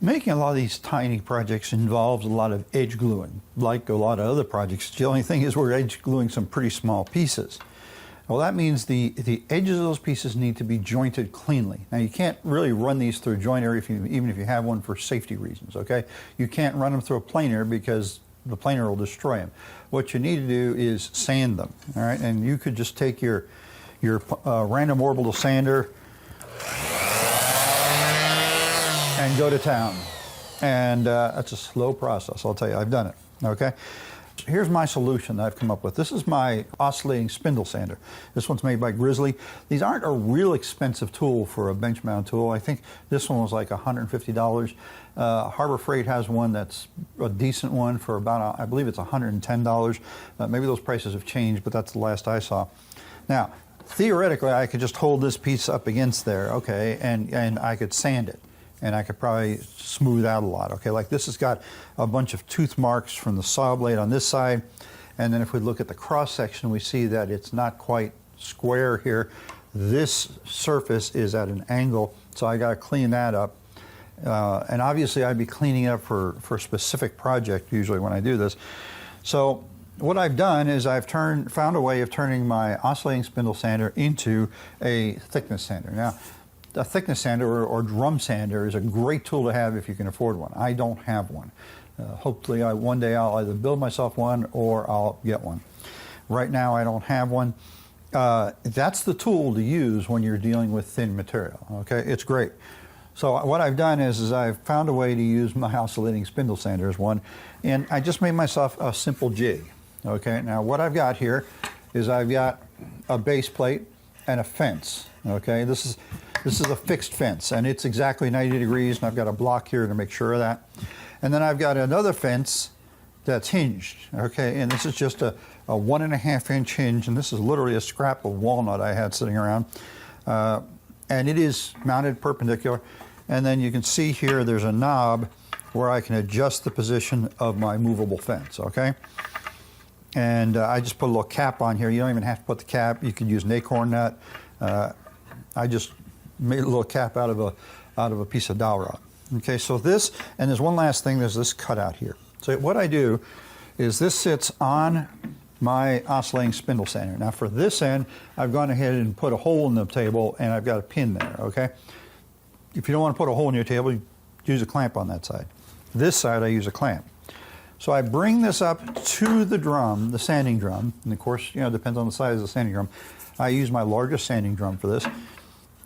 Making a lot of these tiny projects involves a lot of edge gluing, like a lot of other projects. The only thing is we're edge gluing some pretty small pieces. Well, that means the edges of those pieces need to be jointed cleanly. Now, you can't really run these through a jointer even if you have one for safety reasons, okay? You can't run them through a planer because the planer will destroy them. What you need to do is sand them, all right? And you could just take your random orbital sander and go to town. And that's a slow process, I'll tell you. I've done it, okay? Here's my solution that I've come up with. This is my oscillating spindle sander. This one's made by Grizzly. These aren't a real expensive tool for a bench mount tool. I think this one was like $150. Harbor Freight has one that's a decent one for about, I believe it's $110. Maybe those prices have changed, but that's the last I saw. Now, theoretically, I could just hold this piece up against there, okay, and I could sand it. And I could probably smooth out a lot, okay? Like this has got a bunch of tooth marks from the saw blade on this side. And then if we look at the cross section, we see that it's not quite square here. This surface is at an angle, so I gotta clean that up. And obviously I'd be cleaning it up for a specific project usually when I do this. So what I've done is I've found a way of turning my oscillating spindle sander into a thickness sander. Now, a thickness sander or drum sander is a great tool to have if you can afford one. I don't have one. Hopefully one day I'll either build myself one or I'll get one. Right now I don't have one. That's the tool to use when you're dealing with thin material, okay? It's great. So what I've done is I've found a way to use my oscillating spindle sander as one, and I just made myself a simple jig, okay? Now what I've got here is I've got a base plate and a fence, okay? This is a fixed fence, and it's exactly 90 degrees, and I've got a block here to make sure of that. And then I've got another fence that's hinged, okay? And this is just a 1.5 inch hinge, and this is literally a scrap of walnut I had sitting around. And it is mounted perpendicular. And then you can see here there's a knob where I can adjust the position of my movable fence, okay? And I just put a little cap on here. You don't even have to put the cap. You could use an acorn nut. I just made a little cap out of a piece of dowel rod. Okay, so this, and there's one last thing, there's this cutout here. So what I do is this sits on my oscillating spindle sander. Now for this end, I've gone ahead and put a hole in the table and I've got a pin there, okay? If you don't want to put a hole in your table, you use a clamp on that side. This side I use a clamp. So I bring this up to the drum, the sanding drum, and of course, you know, it depends on the size of the sanding drum. I use my largest sanding drum for this.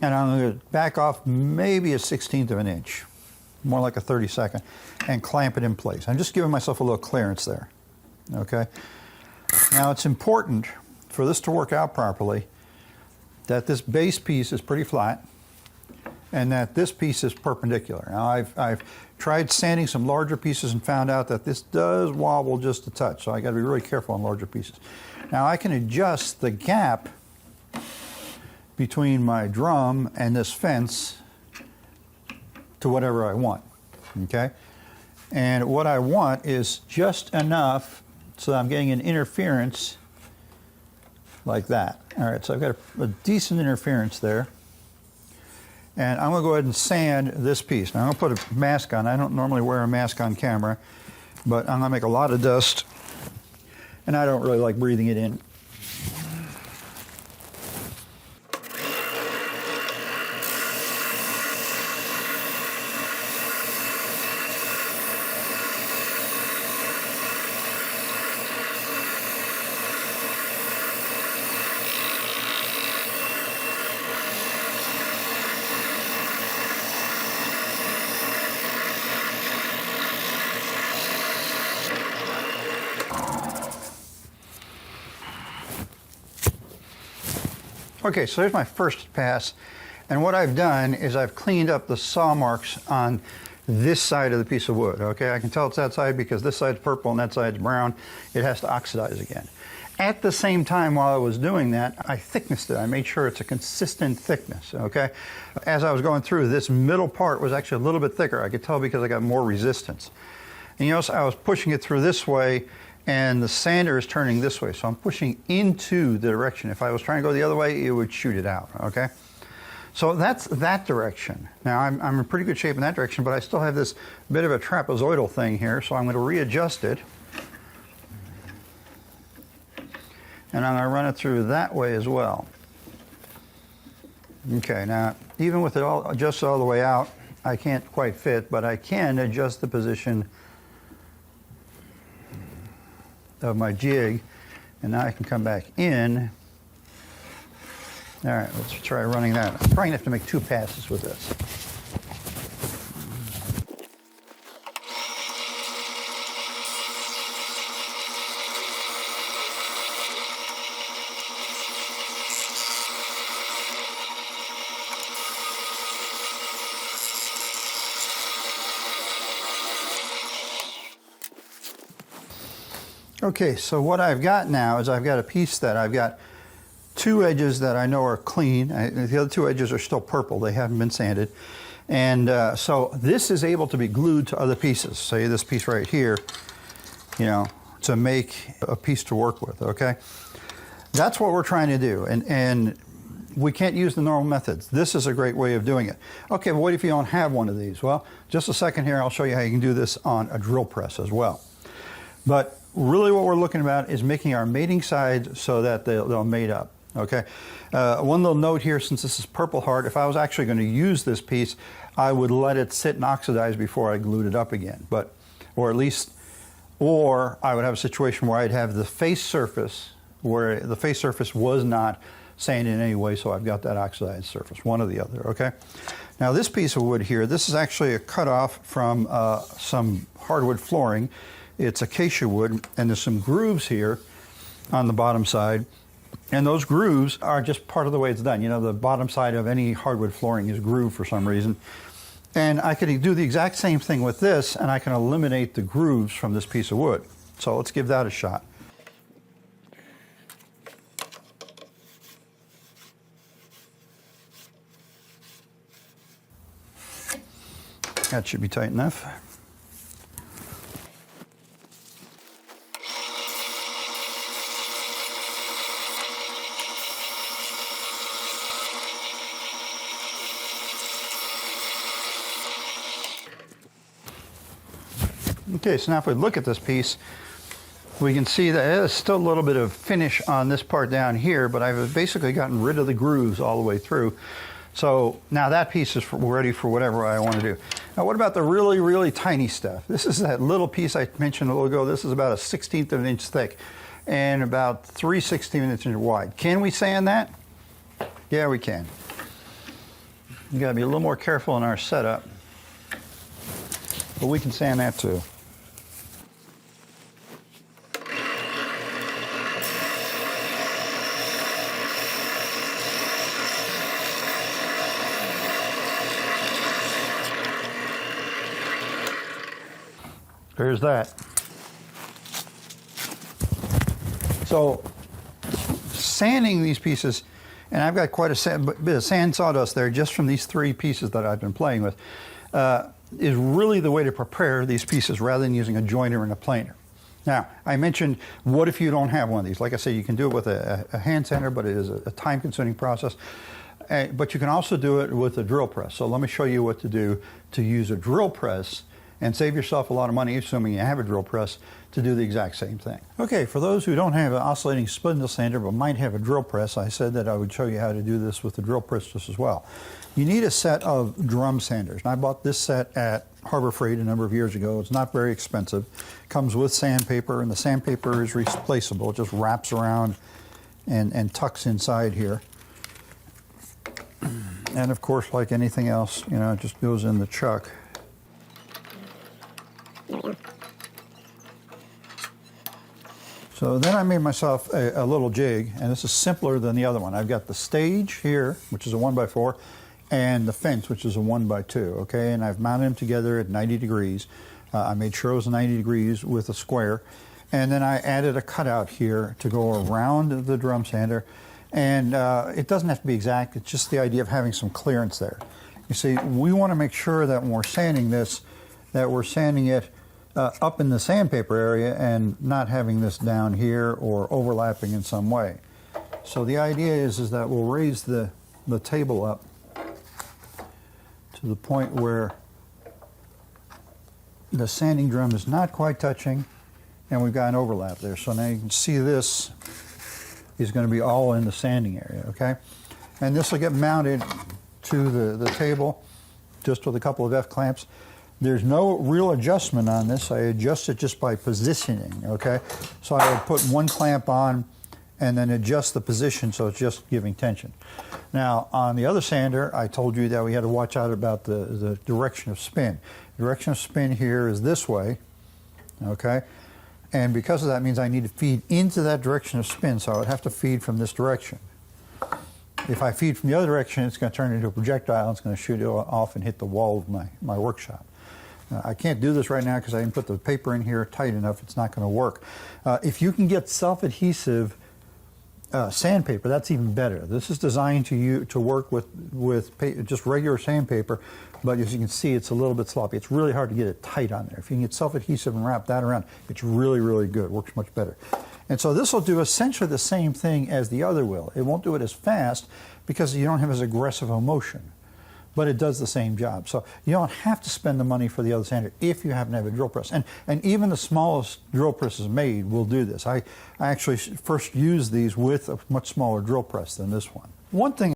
And I'm going to back off maybe a 1/16 of an inch, more like a 32nd, and clamp it in place. I'm just giving myself a little clearance there, okay? Now it's important for this to work out properly that this base piece is pretty flat and that this piece is perpendicular. Now I've tried sanding some larger pieces and found out that this does wobble just a touch, so I got to be really careful on larger pieces. Now I can adjust the gap between my drum and this fence to whatever I want, okay? And what I want is just enough so that I'm getting an interference like that. All right, so I've got a decent interference there. And I'm gonna go ahead and sand this piece. Now I'm gonna put a mask on. I don't normally wear a mask on camera, but I'm gonna make a lot of dust, and I don't really like breathing it in. Okay, so there's my first pass, and what I've done is I've cleaned up the saw marks on this side of the piece of wood, okay? I can tell it's that side because this side's purple and that side's brown. It has to oxidize again. At the same time while I was doing that, I thicknessed it. I made sure it's a consistent thickness, okay? As I was going through, this middle part was actually a little bit thicker. I could tell because I got more resistance. And you notice I was pushing it through this way, and the sander is turning this way, so I'm pushing into the direction. If I was trying to go the other way, it would shoot it out, okay? So that's that direction. Now I'm in pretty good shape in that direction, but I still have this bit of a trapezoidal thing here, so I'm going to readjust it. And I'm going to run it through that way as well. Okay, now even with it all adjusted all the way out, I can't quite fit, but I can adjust the position of my jig, and now I can come back in. All right, let's try running that. I'm probably going to have to make 2 passes with this. Okay, so what I've got now is I've got a piece that I've got 2 edges that I know are clean. The other 2 edges are still purple. They haven't been sanded. And so this is able to be glued to other pieces. Say this piece right here, you know, to make a piece to work with, okay? That's what we're trying to do. And we can't use the normal methods. This is a great way of doing it. Okay, but what if you don't have one of these? Well, just a second here, I'll show you how you can do this on a drill press as well. But really what we're looking about is making our mating sides so that they'll mate up, okay? One little note here, since this is Purple Heart, if I was actually going to use this piece, I would let it sit and oxidize before I glued it up again. Or I would have a situation where I'd have the face surface, where the face surface was not sanded in any way, so I've got that oxidized surface, one or the other, okay? Now this piece of wood here, this is actually a cutoff from some hardwood flooring. It's acacia wood, and there's some grooves here on the bottom side, and those grooves are just part of the way it's done. You know, the bottom side of any hardwood flooring is grooved for some reason. And I could do the exact same thing with this, and I can eliminate the grooves from this piece of wood. So let's give that a shot. That should be tight enough. Okay, so now if we look at this piece, we can see that there's still a little bit of finish on this part down here, but I've basically gotten rid of the grooves all the way through. So now that piece is ready for whatever I want to do. Now what about the really, really tiny stuff? This is that little piece I mentioned a little ago. This is about a 1/16 of an inch thick and about 3/16 of an inch wide. Can we sand that? Yeah, we can. You gotta be a little more careful in our setup, but we can sand that too. There's that. So sanding these pieces, and I've got quite a bit of sand sawdust there just from these 3 pieces that I've been playing with, is really the way to prepare these pieces rather than using a joiner and a planer. Now, I mentioned, what if you don't have one of these? Like I said, you can do it with a hand sander, but it is a time-consuming process. But you can also do it with a drill press. So let me show you what to do to use a drill press and save yourself a lot of money, assuming you have a drill press, to do the exact same thing. Okay, for those who don't have an oscillating spindle sander but might have a drill press, I said that I would show you how to do this with the drill press just as well. You need a set of drum sanders. And I bought this set at Harbor Freight a number of years ago. It's not very expensive. It comes with sandpaper, and the sandpaper is replaceable. It just wraps around and tucks inside here. And of course, like anything else, you know, it just goes in the chuck. So then I made myself a little jig, and this is simpler than the other one. I've got the stage here, which is a 1x4, and the fence, which is a 1x2, okay? And I've mounted them together at 90 degrees. I made sure it was 90 degrees with a square. And then I added a cutout here to go around the drum sander. And it doesn't have to be exact, it's just the idea of having some clearance there. You see, we want to make sure that when we're sanding this, that we're sanding it up in the sandpaper area and not having this down here or overlapping in some way. So the idea is that we'll raise the table up to the point where the sanding drum is not quite touching, and we've got an overlap there. So now you can see this is going to be all in the sanding area, okay? And this will get mounted to the table just with a couple of F-clamps. There's no real adjustment on this. I adjust it just by positioning, okay? So I would put one clamp on and then adjust the position so it's just giving tension. Now, on the other sander, I told you that we had to watch out about the direction of spin. The direction of spin here is this way, okay? And because of that means I need to feed into that direction of spin, so I would have to feed from this direction. If I feed from the other direction, it's going to turn into a projectile. It's going to shoot it off and hit the wall of my workshop. I can't do this right now because I didn't put the paper in here tight enough. It's not going to work. If you can get self-adhesive sandpaper, that's even better. This is designed to work with just regular sandpaper, but as you can see, it's a little bit sloppy. It's really hard to get it tight on there. If you can get self-adhesive and wrap that around, it's really, really good. It works much better. And so this will do essentially the same thing as the other will. It won't do it as fast because you don't have as aggressive a motion, but it does the same job. So you don't have to spend the money for the other sander if you happen to have a drill press. And even the smallest drill presses made will do this. I actually first used these with a much smaller drill press than this one. One thing